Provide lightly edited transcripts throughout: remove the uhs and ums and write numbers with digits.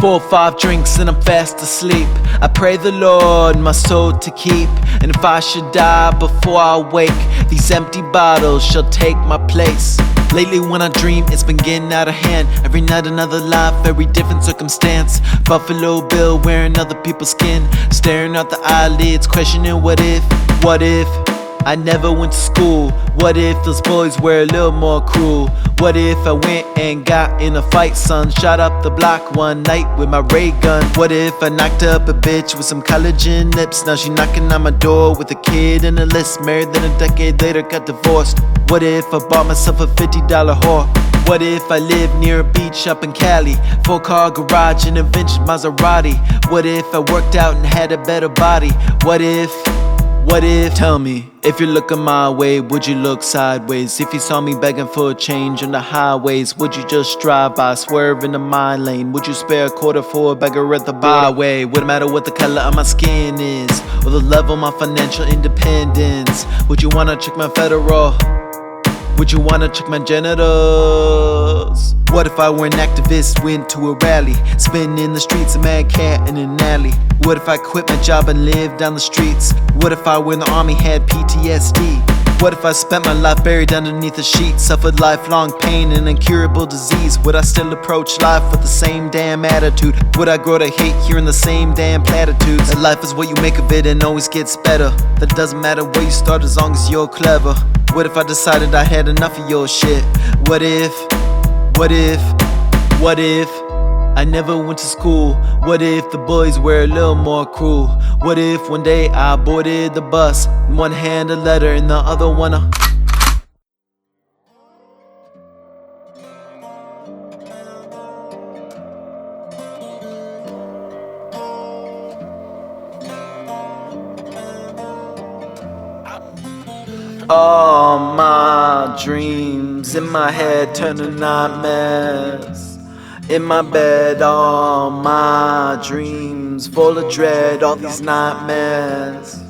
4 or 5 drinks and I'm fast asleep. I pray the Lord my soul to keep, and if I should die before I wake, these empty bottles shall take my place. Lately when I dream, it's been getting out of hand. Every night another life, every different circumstance. Buffalo Bill wearing other people's skin, staring out the eyelids, questioning what if I never went to school? What if those boys were a little more cruel? What if I went and got in a fight, son? Shot up the block one night with my ray gun. What if I knocked up a bitch with some collagen lips? Now she knocking on my door with a kid and a list. Married, then a decade later got divorced. What if I bought myself a $50 whore? What if I lived near a beach up in Cali? 4-car garage and a vintage Maserati. What if I worked out and had a better body? What if, tell me, if you're looking my way, would you look sideways? If you saw me begging for a change on the highways, would you just drive by, swerve into my lane? Would you spare a quarter for a beggar at the byway? Wouldn't matter what the color of my skin is, or the level of my financial independence. Would you wanna check my federal? Would you wanna check my genitals? What if I were an activist, went to a rally, spinning in the streets, a mad cat in an alley? What if I quit my job and lived down the streets? What if I were in the army, had PTSD? What if I spent my life buried underneath a sheet, suffered lifelong pain and incurable disease? Would I still approach life with the same damn attitude? Would I grow to hate hearing the same damn platitudes? That life is what you make of it and always gets better. That doesn't matter where you start as long as you're clever. What if I decided I had enough of your shit? What if I never went to school? What if the boys were a little more cruel? What if one day I boarded the bus, in one hand a letter, in the other one a all my dreams in my head turn to nightmares. In my bed, all my dreams full of dread. All these nightmares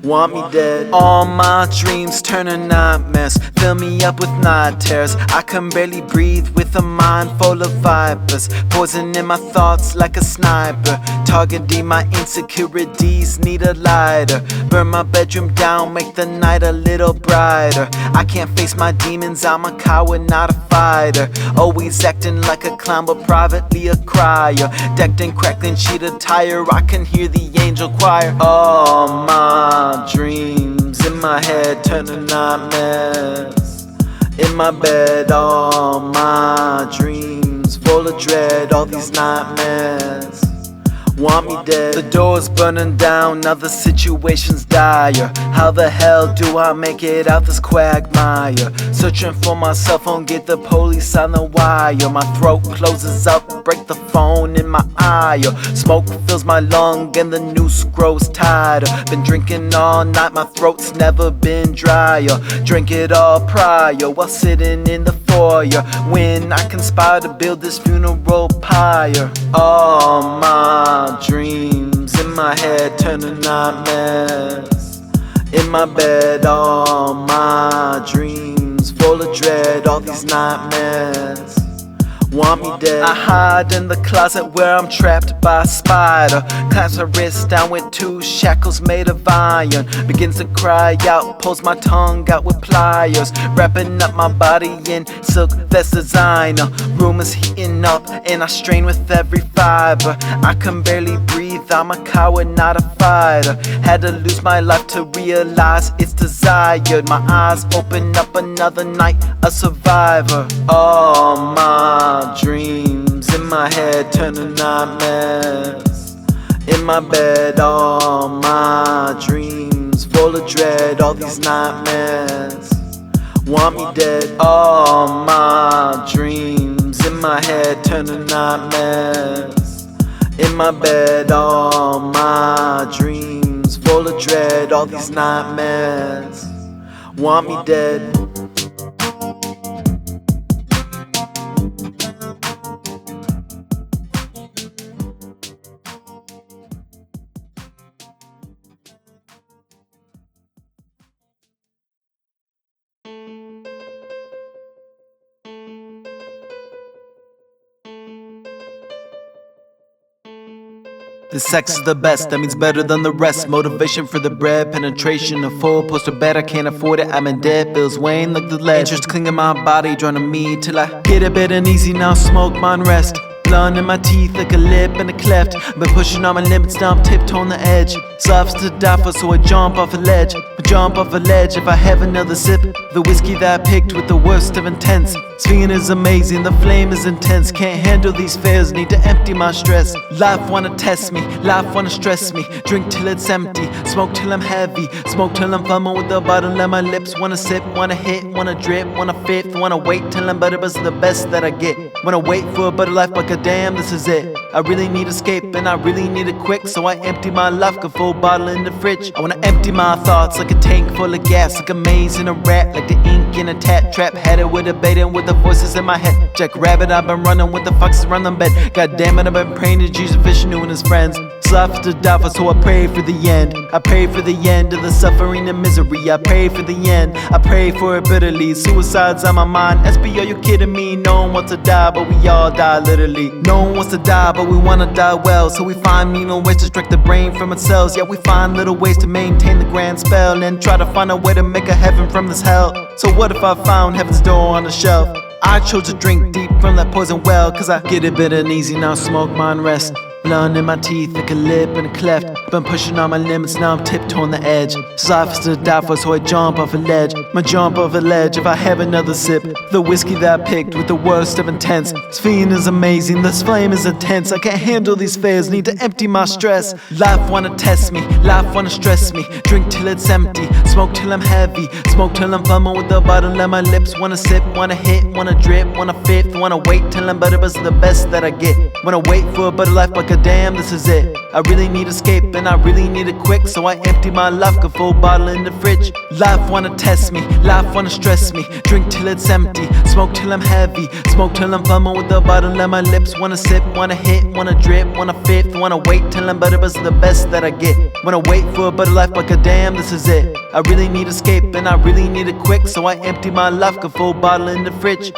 want me dead. All my dreams turn to nightmares, fill me up with night terrors. I can barely breathe with a mind full of vipers, poison in my thoughts like a sniper, targeting my insecurities, need a lighter. Burn my bedroom down, make the night a little brighter. I can't face my demons, I'm a coward, not a fighter. Always acting like a clown, but privately a crier. Decked in crackling sheet attire, I can hear the angel choir. All my dreams in my head turn to nightmares. In my bed, all my dreams full of dread. All these nightmares want me dead. The door's burning down, now the situation's dire. How the hell do I make it out this quagmire? Searching for my cell phone, get the police on the wire. My throat closes up, break the phone in my eye. Smoke fills my lung and the noose grows tighter. Been drinking all night, my throat's never been drier. Drink it all prior while sitting in the foyer, when I conspire to build this funeral pyre. All my dreams in my head turn to nightmares. In my bed, all my dreams full of dread. All these nightmares want me dead. I hide in the closet where I'm trapped by a spider. Clamps my wrist down with 2 shackles made of iron. Begins to cry out, pulls my tongue out with pliers. Wrapping up my body in silk vest designer. Room is heating up and I strain with every fiber. I can barely breathe, I'm a coward, not a fighter. Had to lose my life to realize it's desired. My eyes open up, another night a survivor. All my dreams in my head turn to nightmares. In my bed, all my dreams full of dread. All these nightmares want me dead. All my dreams in my head turn to nightmares. In my bed, all my dreams full of dread. All these nightmares want me dead. The sex is the best, that means better than the rest. Motivation for the bread, penetration, a full poster bed. I can't afford it, I'm in debt, bills weighing like the lead. Interest clinging my body, drawn to me till I get a bit uneasy. Now smoke, mine rest. Blunt in my teeth like a lip and a cleft. Been pushing on my limits, now I'm tiptoeing the edge. Soft to die for, so I jump off a ledge. I jump off a ledge if I have another sip. The whiskey that I picked with the worst of intents. Swinging is amazing, the flame is intense. Can't handle these fears, need to empty my stress. Life wanna test me, life wanna stress me. Drink till it's empty, smoke till I'm heavy. Smoke till I'm fumbling with the bottle and my lips. Wanna sip, wanna hit, wanna drip, wanna fifth. Wanna wait till I'm better, but it's the best that I get. Wanna wait for a better life, but goddamn, this is it. I really need escape and I really need it quick. So I empty my life, a full bottle in the fridge. I wanna empty my thoughts like a tank full of gas. Like a maze in a rat, like the ink in a tat trap. Had it with a bait and with the voices in my head. Jack Rabbit, I've been running with the foxes around the bed. God damn it, I've been praying to Jesus, Vishnu and his friends. Sloth to die for, so I pray for the end. I pray for the end of the suffering and misery. I pray for the end, I pray for it bitterly. Suicide's on my mind, SB, are you kidding me? No one wants to die, but we all die literally. No one wants to die, but we wanna die well. So we find mean ways to distract the brain from its cells. Yeah, we find little ways to maintain the grand spell. And try to find a way to make a heaven from this hell. So what if I found heaven's door on the shelf? I chose to drink deep from that poison well. Cause I get a bit uneasy, now smoke, mine rest. Blunt in my teeth like a lip and a cleft. Been pushing on my limits, now I'm tiptoeing the edge. Soft to die for, so I jump off a ledge. My jump off a ledge if I have another sip. The whiskey that I picked with the worst of intents. This feeling is amazing, this flame is intense. I can't handle these fears, need to empty my stress. Life wanna test me, life wanna stress me. Drink till it's empty, smoke till I'm heavy. Smoke till I'm fumbling with the bottle and my lips. Wanna sip, wanna hit, wanna drip, wanna fifth. Wanna wait till I'm better, but it's the best that I get. Wanna wait for a better life, but goddamn, this is it. I really need escape and I really need it quick. So I empty my life, a full bottle in the fridge. Life wanna test me, life wanna stress me. Drink till it's empty, smoke till I'm heavy. Smoke till I'm fumbling with the bottle and my lips. Wanna sip, wanna hit, wanna drip, wanna fifth. Wanna wait till I'm better, but it's the best that I get. Wanna wait for a better life, but goddamn, this is it. I really need escape and I really need it quick. So I empty my life, a full bottle in the fridge.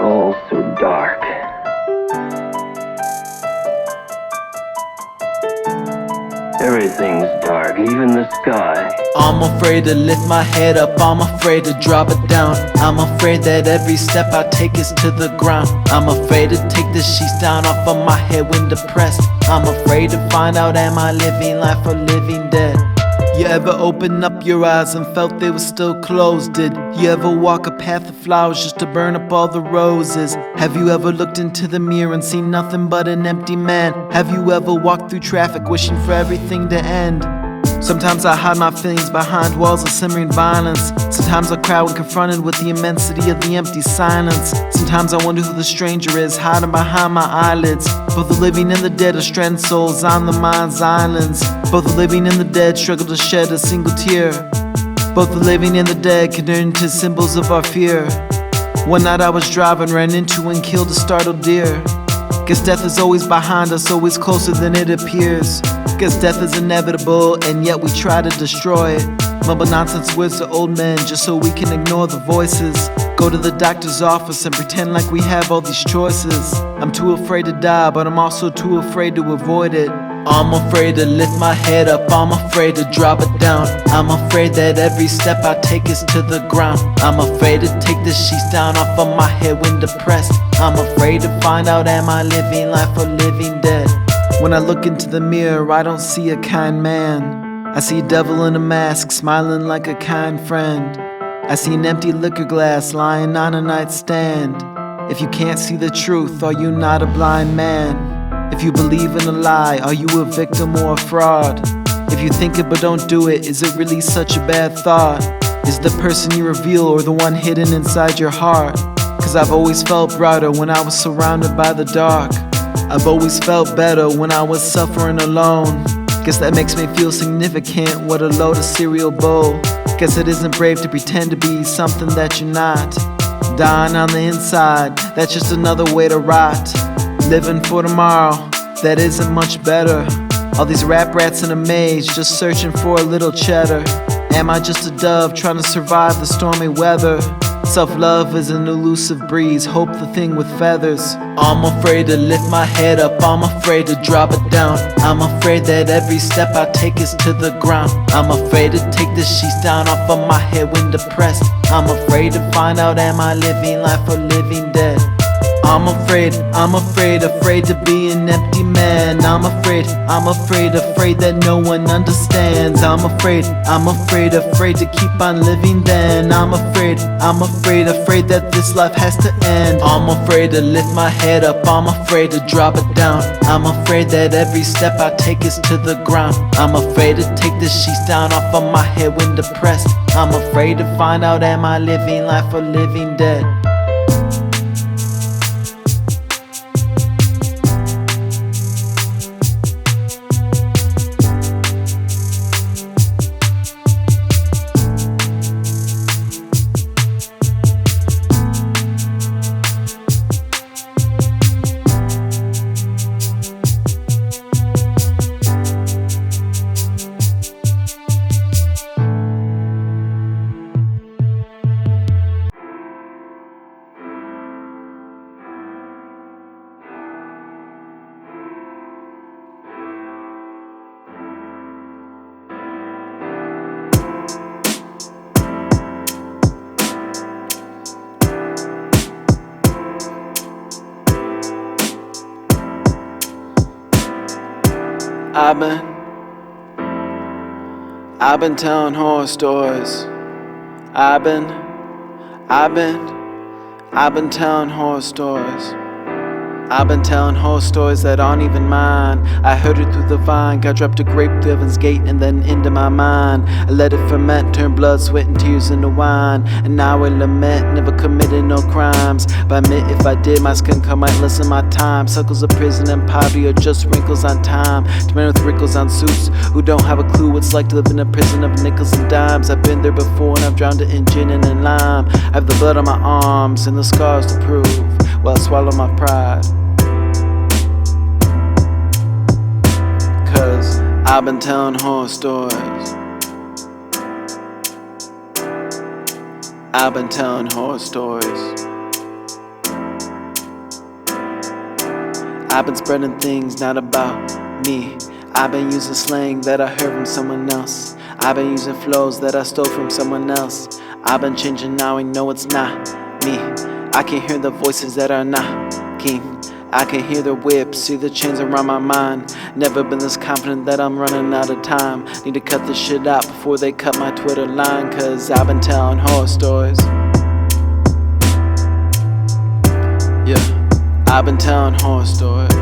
All so dark. Everything's dark, even the sky. I'm afraid to lift my head up, I'm afraid to drop it down. I'm afraid that every step I take is to the ground. I'm afraid to take the sheets down off of my head when depressed. I'm afraid to find out, am I living life or living dead? You ever open up your eyes and felt they were still closed? Did you ever walk a path of flowers just to burn up all the roses? Have you ever looked into the mirror and seen nothing but an empty man? Have you ever walked through traffic wishing for everything to end? Sometimes I hide my feelings behind walls of simmering violence. Sometimes I cry when confronted with the immensity of the empty silence. Sometimes I wonder who the stranger is hiding behind my eyelids. Both the living and the dead are stranded souls on the mind's islands. Both the living and the dead struggle to shed a single tear. Both the living and the dead can turn into symbols of our fear. One night I was driving, ran into and killed a startled deer. Guess death is always behind us, always closer than it appears. Guess death is inevitable, and yet we try to destroy it. Mumble nonsense words to old men just so we can ignore the voices. Go to the doctor's office and pretend like we have all these choices. I'm too afraid to die, but I'm also too afraid to avoid it. I'm afraid to lift my head up, I'm afraid to drop it down. I'm afraid that every step I take is to the ground. I'm afraid to take the sheets down off of my head when depressed. I'm afraid to find out, am I living life or living dead? When I look into the mirror, I don't see a kind man. I see a devil in a mask, smiling like a kind friend. I see an empty liquor glass lying on a nightstand. If you can't see the truth, are you not a blind man? If you believe in a lie, are you a victim or a fraud? If you think it but don't do it, is it really such a bad thought? Is the person you reveal or the one hidden inside your heart? Cause I've always felt brighter when I was surrounded by the dark. I've always felt better when I was suffering alone. Guess that makes me feel significant, what a load of cereal bowl. Guess it isn't brave to pretend to be something that you're not. Dying on the inside, that's just another way to rot. Living for tomorrow, that isn't much better. All these rap rats in a maze, just searching for a little cheddar. Am I just a dove trying to survive the stormy weather? Self-love is an elusive breeze, hope the thing with feathers. I'm afraid to lift my head up, I'm afraid to drop it down. I'm afraid that every step I take is to the ground. I'm afraid to take the sheets down off of my head when depressed. I'm afraid to find out, am I living life or living dead? I'm afraid to be an empty man. I'm afraid that no one understands. I'm afraid to keep on living then. I'm afraid that this life has to end. I'm afraid to lift my head up, I'm afraid to drop it down. I'm afraid that every step I take is to the ground. I'm afraid to take the sheets down off of my head when depressed. I'm afraid to find out, am I living life or living dead? I've been telling horror stories. I've been telling horror stories. I've been telling horror stories that aren't even mine. I heard it through the vine, got dropped a grape through Heaven's Gate and then into my mind. I let it ferment, turn blood, sweat and tears into wine. And now I lament, never committed no crimes. But I admit if I did, my skin color might lessen my time. Circles of prison and poverty are just wrinkles on time. To men with wrinkles on suits who don't have a clue what it's like to live in a prison of nickels and dimes. I've been there before and I've drowned it in gin and in lime. I have the blood on my arms and the scars to prove while I swallow my pride. Cause I've been telling horror stories. I've been telling horror stories. I've been spreading things not about me. I've been using slang that I heard from someone else. I've been using flows that I stole from someone else. I've been changing now, I know it's not me. I can hear the voices that are knocking. I can hear the whips, see the chains around my mind. Never been this confident that I'm running out of time. Need to cut this shit out before they cut my Twitter line. Cause I've been telling horror stories. Yeah, I've been telling horror stories.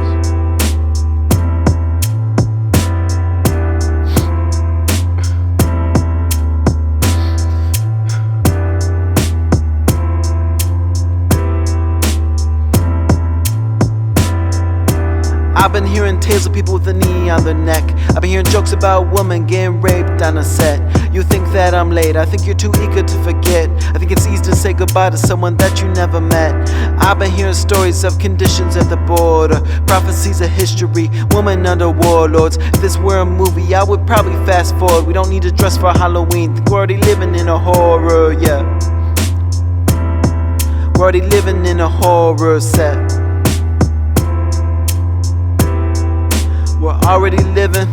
I've been hearing tales of people with a knee on their neck. I've been hearing jokes about women getting raped on a set. You think that I'm late, I think you're too eager to forget. I think it's easy to say goodbye to someone that you never met. I've been hearing stories of conditions at the border, prophecies of history, women under warlords. If this were a movie, I would probably fast forward. We don't need to dress for Halloween, think we're already living in a horror, yeah. We're already living in a horror set. We're already living.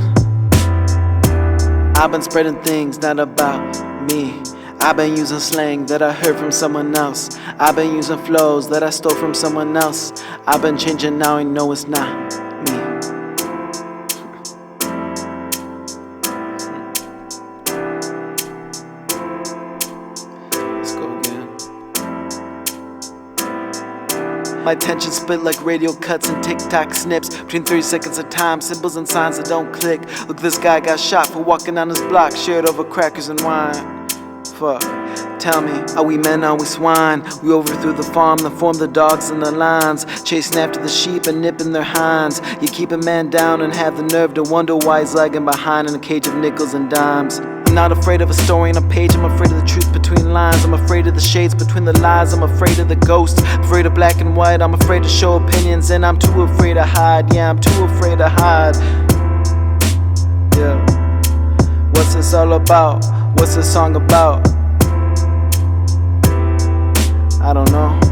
I've been spreading things not about me. I've been using slang that I heard from someone else. I've been using flows that I stole from someone else. I've been changing now, I know it's not me. Let's go again. My attention split like radio cuts and TikTok snips. Between 30 seconds of time, symbols and signs that don't click. Look, this guy got shot for walking on his block, shared over crackers and wine. Fuck, tell me, are we men, are we swine? We overthrew the farm, then formed the dogs and the lions, chasing after the sheep and nipping their hinds. You keep a man down and have the nerve to wonder why he's lagging behind in a cage of nickels and dimes. I'm I'm not afraid of a story on a page, I'm afraid of the truth between lines. I'm afraid of the shades between the lies, I'm afraid of the ghosts. Afraid of black and white, I'm afraid to show opinions. And I'm too afraid to hide, yeah, I'm too afraid to hide. Yeah. What's this all about? What's this song about? I don't know.